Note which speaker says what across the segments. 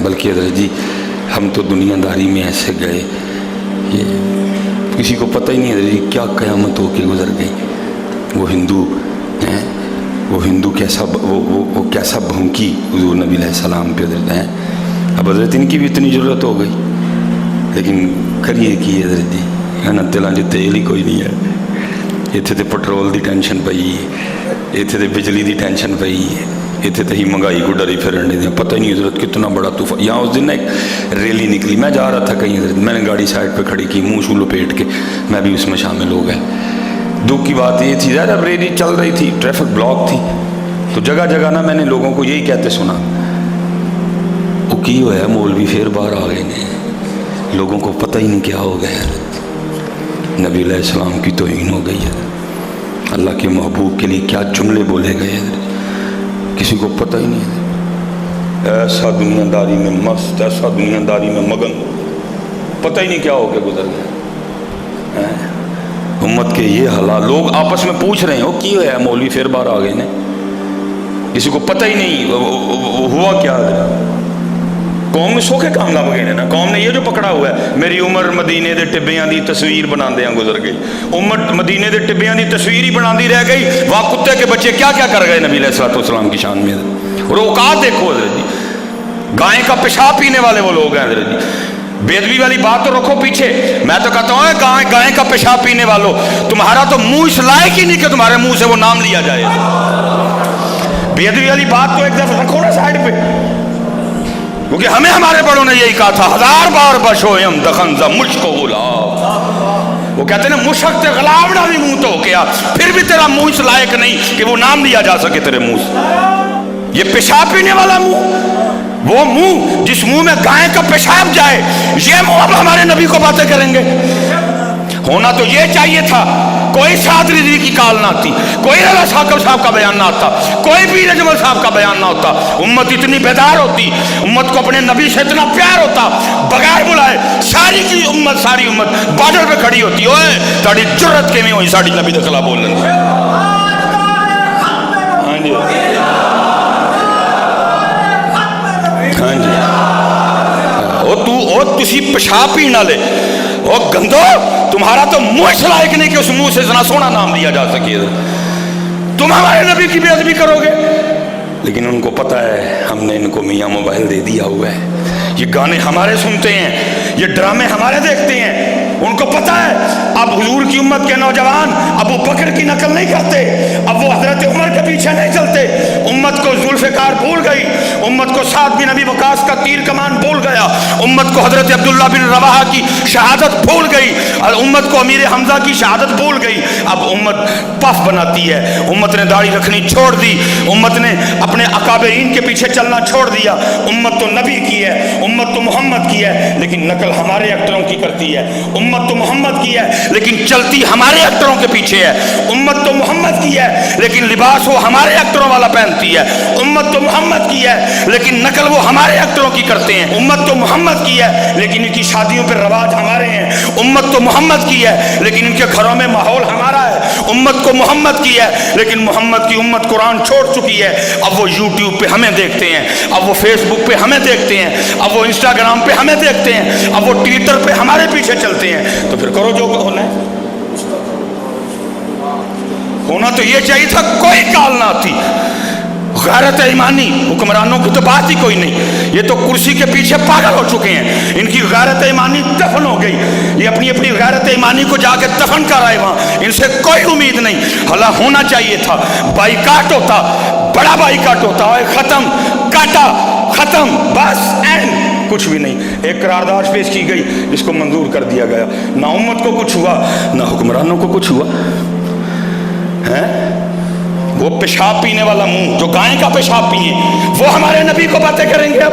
Speaker 1: بلکہ حضرت جی ہم تو دنیا داری میں ایسے گئے، یہ کسی کو پتہ ہی نہیں حضرت جی کیا قیامت ہو کے گزر گئی۔ وہ ہندو کیسا وہ کیسا بھونکی حضور نبی علیہ السلام پہ حضرت ہیں۔ اب حضرت ان کی بھی اتنی ضرورت ہو گئی، لیکن کریے کی حضرت جی ہے نا، تیلاں جو تیل ہی کوئی نہیں ہے، اتنے تو پٹرول دی ٹینشن پئی ہے، اتنے تو بجلی دی ٹینشن پئی ہے، اتنے تو ہی مہنگائی کو ڈری پھرنے دیں، پتہ ہی نہیں حضرت کتنا بڑا طوفان۔ یہاں اس دن ایک ریلی نکلی، میں جا رہا تھا کہیں حضرت، میں نے گاڑی سائڈ پہ کھڑی کی، منہ شو لپیٹ کے میں بھی اس میں شامل ہو گیا۔ دکھ کی بات یہ تھی ظاہر اب ریلی چل رہی تھی، ٹریفک بلاک تھی، تو جگہ جگہ نا میں نے لوگوں کو یہی کہتے سنا، وہ کی ہوا ہے مولوی پھر باہر آ گئے نے، لوگوں کو پتہ ہی نہیں کیا ہو گیا ہے، نبی علیہ السلام کی توہین ہو گئی ہے، اللہ کے محبوب کے لیے کیا جملے بولے گئے ہیں، کسی کو پتہ ہی نہیں ہے۔ ایسا دنیا داری میں مست، ایسا دنیا داری میں مگن، پتہ ہی نہیں کیا ہو کے گزر گیا۔ امت کے یہ حالات، لوگ آپس میں پوچھ رہے ہیں وہ کی ہوا ہے مولوی پھر باہر آ گئے نے، کسی کو پتہ ہی نہیں ہوا کیا ہے۔ قوم نے سوکھے کام لگ گئے نا، قوم نے یہ جو پکڑا ہوا ہے، میری عمر مدینے دے ٹبیاں دی تصویر بنا دیاں گزر گئی، امت مدینے دے ٹبیاں دی تصویر ہی بنا دی رہ گئی، وہاں کتے کے بچے کیا کیا کر گئے نبی علیہ السلام کی شان میں۔ اور اوقات دیکھو حضرت جی، گائے کا پیشاب پینے والے وہ لوگ ہیں حضرت جی، بے ادبی والی بات تو رکھو پیچھے، میں تو کہتا ہوں گائے کا پیشاب پینے والوں، تمہارا تو منہ اس لائق ہی نہیں کہ تمہارے منہ سے وہ نام لیا جائے۔ بے ادبی والی بات تو ایک دفعہ رکھو نا سائڈ پہ، کیونکہ ہمیں ہمارے بڑوں نے یہی کہا تھا، 1000 بار بشویم دخنزہ مشک و غلاب، وہ کہتے ہیں نا مشک تے غلاب نہ بھی منہ تو کیا، پھر بھی تیرا منہ اس لائق نہیں کہ وہ نام لیا جا سکے تیرے منہ سے۔ یہ پیشاب پینے والا منہ، وہ منہ جس منہ میں گائے کا پیشاب جائے، یہ منہ اب ہمارے نبی کو باتیں کریں گے؟ ہونا تو یہ چاہیے تھا، کوئی سعد رضوی کی کال نہ آتی، کوئی رضا ثاقب صاحب کا بیان نہ آتا، کوئی پیر اجمل صاحب کا بیان نہ ہوتا، امت اتنی بیدار ہوتی، امت کو اپنے نبی سے اتنا پیار ہوتا، بغیر بلائے ساری کی امت، ساری امت بارڈر پہ کھڑی ہوتی، اوے تاڑی جرت کے میں ہوئی ساڑی نبی دے خلاف بول لیں۔ ہاں جی ہاں جی، او تسی پیشاب پینا لے، او گندو تمہارا تو منہ اس لائق نہیں کہ اس منہ سے اتنا سونا نام لیا جا سکے، تم ہمارے نبی کی بے ادبی کرو گے۔ لیکن ان کو پتہ ہے ہم نے ان کو میاں موبائل دے دیا ہوا ہے، یہ گانے ہمارے سنتے ہیں، یہ ڈرامے ہمارے دیکھتے ہیں، ان کو پتہ ہے اب حضور کی امت کے نوجوان ابو بکر کی نقل نہیں کرتے، اب وہ حضرت عمر کے پیچھے نہیں چلتے، امت کو ذوالفقار بھول گئی، امت کو سعد بن ابی وقاص کا تیر کمان بھول گیا، امت کو حضرت عبداللہ بن رواحہ کی شہادت بھول گئی، اور امت کو امیر حمزہ کی شہادت بھول گئی۔ اب امت پف بناتی ہے، امت نے داڑھی رکھنی چھوڑ دی، امت نے اپنے اکابرین کے پیچھے چلنا چھوڑ دیا، امت تو نبی کی ہے، امت تو محمد کی ہے، لیکن نقل ہمارے ایکٹروں کی کرتی ہے، امت تو محمد کی ہے لیکن چلتی ہمارے ایکٹروں کے پیچھے ہے، امت تو محمد کی ہے لیکن لباس وہ ہمارے ایکٹروں والا پہنتی ہے، امت تو محمد کی ہے لیکن نقل وہ ہمارے ایکٹروں کی کرتے ہیں، امت تو محمد کی ہے لیکن ان کی شادیوں پہ رواج ہمارے ہیں، امت تو محمد کی ہے لیکن ان کے گھروں میں ماحول ہمارا ہے، امت کو محمد کی ہے لیکن محمد کی امت قرآن چھوڑ چکی ہے، اب وہ یوٹیوب پہ ہمیں دیکھتے ہیں، اب وہ فیس بک پہ ہمیں دیکھتے ہیں، اب وہ انسٹاگرام پہ ہمیں دیکھتے ہیں، اب وہ ٹویٹر پہ ہمارے پیچھے چلتے ہیں، تو پھر کرو جو ہونا ہے۔ ہونا تو یہ چاہیے تھا کوئی کال نہ آتی، غیرت ایمانی، حکمرانوں کی تو بات ہی کوئی نہیں، یہ تو کرسی کے پیچھے پاگل ہو چکے ہیں، ان کی غیرت ایمانی دفن ہو گئی، یہ اپنی اپنی غیرت ایمانی کو جا کے دفن کر آئے وہاں، ان سے کوئی امید نہیں۔ حالا ہونا چاہیے تھا، بائیکاٹ ہوتا، بڑا بائیکاٹ ہوتا، ختم، کاٹا، ختم، بس اینڈ، کچھ بھی نہیں۔ ایک قرارداد پیش کی گئی جس کو منظور کر دیا گیا، نہ امت کو کچھ ہوا نہ حکمرانوں کو کچھ ہوا ہے۔ وہ پیشاب پینے والا منہ جو گائے کا پیشاب پیے وہ ہمارے نبی کو باتیں کریں گے اب،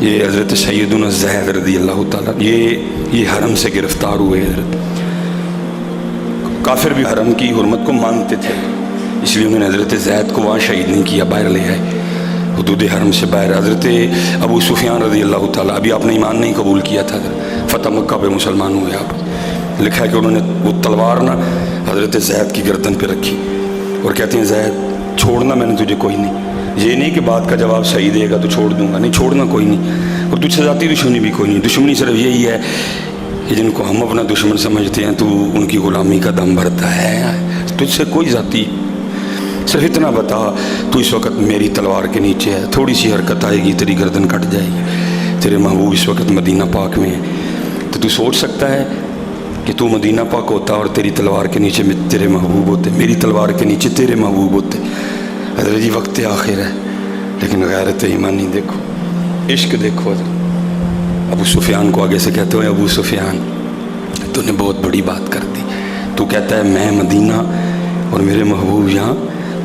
Speaker 1: یہ حضرت سیدنا زید رضی اللہ تعالیٰ یہ حرم سے گرفتار ہوئے. حضرت کافر بھی حرم کی حرمت کو مانتے تھے، اس لیے انہوں نے حضرت زید کو وہاں شہید نہیں کیا، باہر لے آئے حدود حرم سے باہر. حضرت ابو سفیان رضی اللہ تعالیٰ، ابھی آپ نے ایمان نہیں قبول کیا تھا، فتح مکہ پہ مسلمان ہوئے آپ. لکھا ہے کہ انہوں نے وہ تلوار نا حضرت زید کی گردن پہ رکھی اور کہتے ہیں زید چھوڑنا میں نے تجھے کوئی نہیں، یہ نہیں کہ بات کا جواب صحیح دے گا تو چھوڑ دوں گا، نہیں چھوڑنا کوئی نہیں، اور تجھ سے ذاتی دشمنی بھی کوئی نہیں. دشمنی صرف یہی ہے کہ جن کو ہم اپنا دشمن سمجھتے ہیں تو ان کی غلامی کا دم بھرتا ہے، تجھ سے کوئی ذاتی، صرف اتنا بتا تو اس وقت میری تلوار کے نیچے ہے، تھوڑی سی حرکت آئے گی تیری گردن کٹ جائے گی. تیرے محبوب اس وقت مدینہ پاک میں ہے، تو سوچ سکتا ہے کہ تو مدینہ پاک ہوتا اور تیری تلوار کے نیچے میں تیرے محبوب ہوتے، میری تلوار کے نیچے تیرے محبوب ہوتے. حضرت جی وقت آخر ہے، لیکن غیرت ایمانی دیکھو، عشق دیکھو. حضرت ابو سفیان کو آگے سے کہتے ہوئے ابو سفیان تو نے بہت بڑی بات کر دی، تو کہتا ہے میں مدینہ اور میرے محبوب یہاں،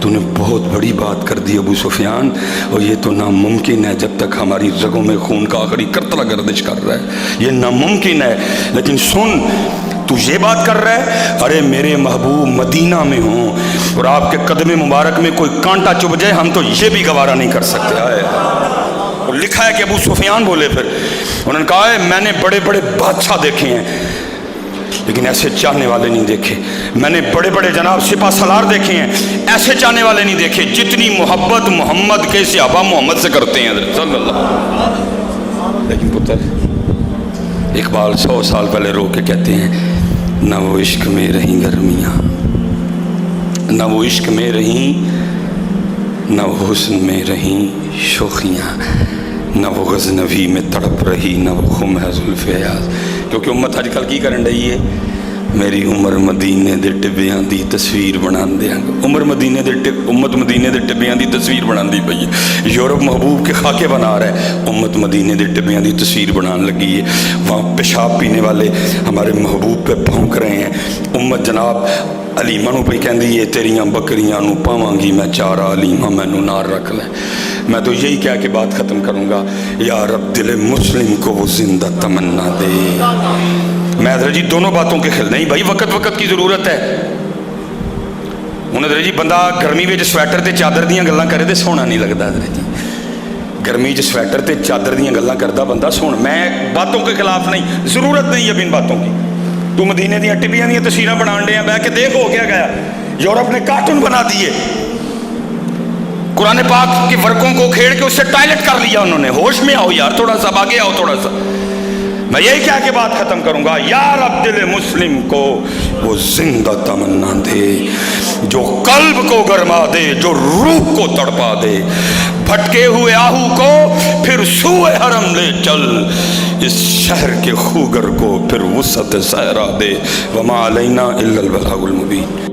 Speaker 1: تو نے بہت بڑی بات کر دی ابو سفیان، اور یہ تو ناممکن ہے جب تک ہماری رگوں میں خون کا آخری قطرہ گردش کر رہا ہے، یہ ناممکن ہے. لیکن سن تو یہ بات کر رہا ہے، ارے میرے محبوب مدینہ میں ہوں اور آپ کے قدم مبارک میں کوئی کانٹا چبھ جائے ہم تو یہ بھی گوارا نہیں کر سکتے. اور لکھا ہے کہ ابو سفیان بولے، پھر انہوں نے کہا ہے میں نے بڑے بڑے بادشاہ دیکھے ہیں لیکن ایسے چاہنے والے نہیں دیکھے، میں نے بڑے بڑے جناب سپہ سالار دیکھے ہیں، ایسے چاہنے والے نہیں دیکھے جتنی محبت محمد کے صحابہ محمد سے کرتے ہیں حضرت صلی اللہ. لیکن پتر اقبال 100 سال پہلے رو کے کہتے ہیں نہ وہ عشق میں رہیں گرمیاں، نہ وہ عشق میں رہیں، نہ وہ حسن میں رہیں شوخیاں، نہ وہ غزنوی میں تڑپ رہی، نہ وہ خم ہے زلف ایاز. کیونکہ امت آج کل کی کرن رہی ہے، میری عمر مدینے دے ٹبیاں دی تصویر بنا دیا، امت مدینے دے ٹبیاں دی تصویر بنا دی پئی ہے. یورپ محبوب کے خاکے بنا رہا ہے، امت مدینے دے ٹبیاں دی تصویر بنان لگی ہے. وہاں پیشاب پینے والے ہمارے محبوب پہ بھونک رہے ہیں. امت جناب علیمہ نو پہ کہندی ہے تیریاں بکریاں نو پاواں گی میں چارہ، علیمہ مینوں نار رکھ لے. میں تو یہی کہہ کے بات ختم کروں گا، یا رب دل مسلم کو وہ زندہ تمنا دے. میں حضرت جی دونوں باتوں کے خل نہیں بھائی، وقت کی ضرورت ہے. ہوں حضرت جی بندہ گرمی میں سویٹر تے چادر دیاں گلاں کرے تے سونا نہیں لگتا. حضرت جی گرمی سویٹر تے چادر دیاں گلاں کردا بندہ سونا، میں باتوں کے خلاف نہیں، ضرورت نہیں اب ان باتوں کی. تو مدینے دیاں ٹبیاں دیاں تصویراں بنان ڈے ہیں، بہ کے دیکھ ہو کیا گیا. یورپ نے کارٹون بنا دیے، قرآن پاک کے ورقوں کو کھیڑ کے اس سے ٹائلٹ کر لیا انہوں نے. ہوش میں آؤ یار، تھوڑا سا آگے آؤ تھوڑا سا. میں یہی کہہ کے بات ختم کروں گا، یا رب دل مسلم کو وہ زندہ تمنا دے، جو قلب کو گرما دے، جو روح کو تڑپا دے. بھٹکے ہوئے آہو کو پھر سوئے حرم لے چل، اس شہر کے خوگر کو پھر وسعت صحرا دے. وما علینا الا البلاغ المبین.